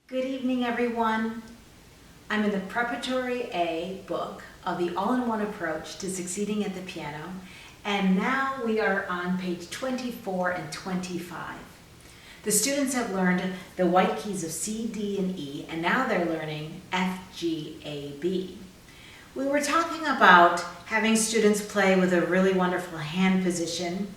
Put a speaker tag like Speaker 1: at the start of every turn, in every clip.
Speaker 1: Good evening, everyone. I'm in the Preparatory A book of the All-in-One Approach to Succeeding at the Piano, and now we are on page 24 and 25. The students have learned the white keys of C, D, and E, and now they're learning F, G, A, B. We were talking about having students play with a really wonderful hand position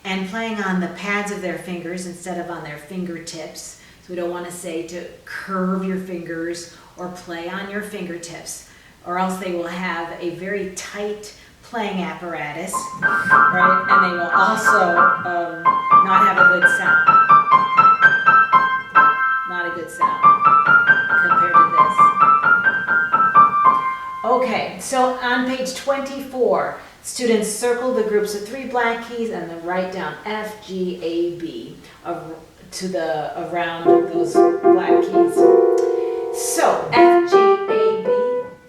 Speaker 1: and playing on the pads of their fingers instead of on their fingertips. We don't want to say to curve your fingers or play on your fingertips, or else they will have a very tight playing apparatus, right? And they will also not have a good sound. Not a good sound compared to this. Okay, so on page 24, students circle the groups of 3 black keys and then write down F, G, A, B around those black keys. So F, G, A, B,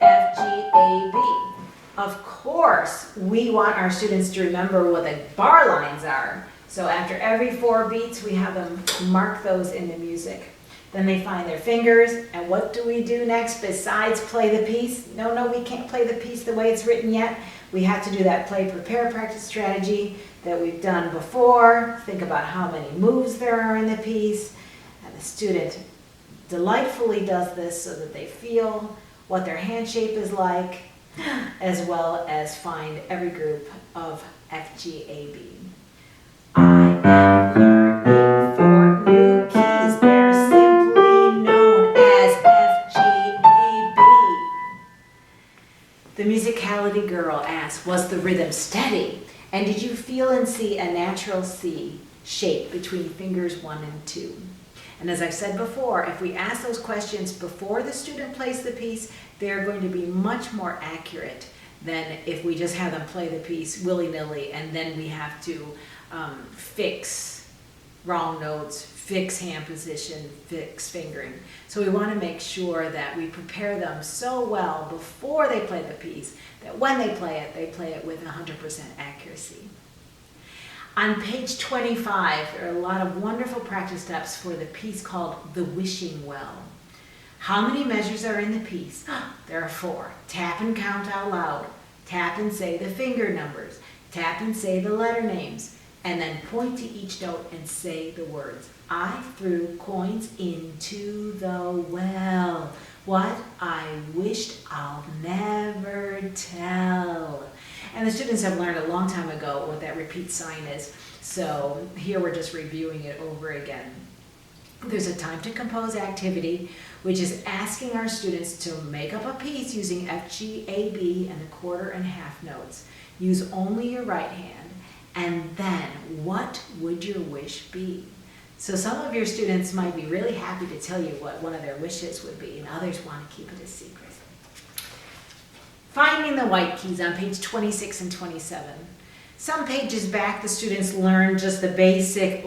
Speaker 1: F, G, A, B. Of course, we want our students to remember what the bar lines are. So after every 4 beats, we have them mark those in the music. Then they find their fingers, and what do we do next besides play the piece? No, we can't play the piece the way it's written yet. We have to do that play, prepare, practice strategy that we've done before. Think about how many moves there are in the piece. And the student delightfully does this so that they feel what their hand shape is like, as well as find every group of F, G, A, B. I am learning 4 new keys. They're simply known as F, G, A, B. The musicality girl asks, was the rhythm steady? And did you feel and see a natural C shape between fingers 1 and 2? And as I've said before, if we ask those questions before the student plays the piece, they're going to be much more accurate than if we just have them play the piece willy-nilly and then we have to fix wrong notes, fix hand position, fix fingering. So we want to make sure that we prepare them so well before they play the piece that when they play it with 100% accuracy. On page 25, there are a lot of wonderful practice steps for the piece called The Wishing Well. How many measures are in the piece? There are 4. Tap and count out loud. Tap and say the finger numbers. Tap and say the letter names. And then point to each note and say the words. I threw coins into the well. What I wished I'll never tell. And the students have learned a long time ago what that repeat sign is. So here we're just reviewing it over again. There's a time to compose activity, which is asking our students to make up a piece using F, G, A, B, and the quarter and half notes. Use only your right hand. And then, what would your wish be? So some of your students might be really happy to tell you what one of their wishes would be, and others want to keep it a secret. Finding the white keys on page 26 and 27. Some pages back, the students learned just the basic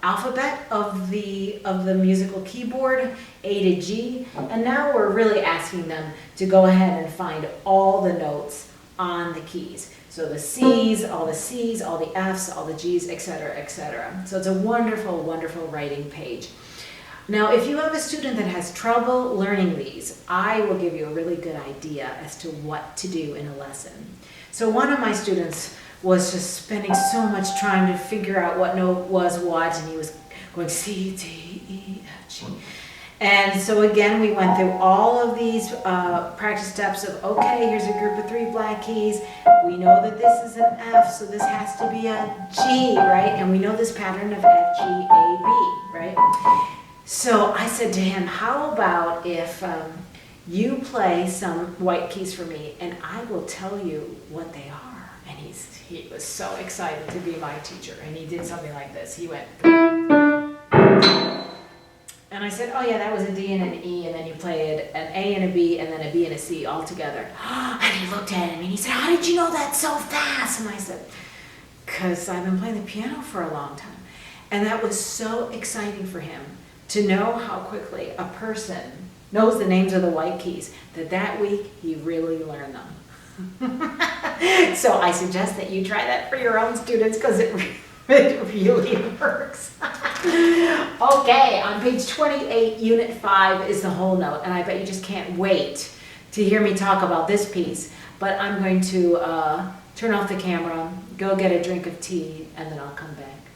Speaker 1: alphabet of the musical keyboard, A to G, and now we're really asking them to go ahead and find all the notes on the keys. So the C's, all the F's, all the G's, etc., etc. So it's a wonderful, wonderful writing page. Now, if you have a student that has trouble learning these, I will give you a really good idea as to what to do in a lesson. So one of my students was just spending so much time to figure out what note was what, and he was going C, D, E, F, G. And so again, we went through all of these practice steps of, okay, here's a group of 3 black keys. We know that this is an F, so this has to be a G, right? And we know this pattern of F, G, A, B, right? So I said to him, how about if you play some white keys for me and I will tell you what they are? And he was so excited to be my teacher, and he did something like this. He went, and I said, oh yeah, that was a D and an E, and then you played an A and a B, and then a B and a C all together. And he looked at him and he said, how did you know that so fast? And I said, because I've been playing the piano for a long time. And that was so exciting for him to know how quickly a person knows the names of the white keys, that week he really learned them. So I suggest that you try that for your own students, because it It really works. Okay, on page 28, unit 5 is the whole note, and I bet you just can't wait to hear me talk about this piece. But I'm going to turn off the camera, go get a drink of tea, and then I'll come back.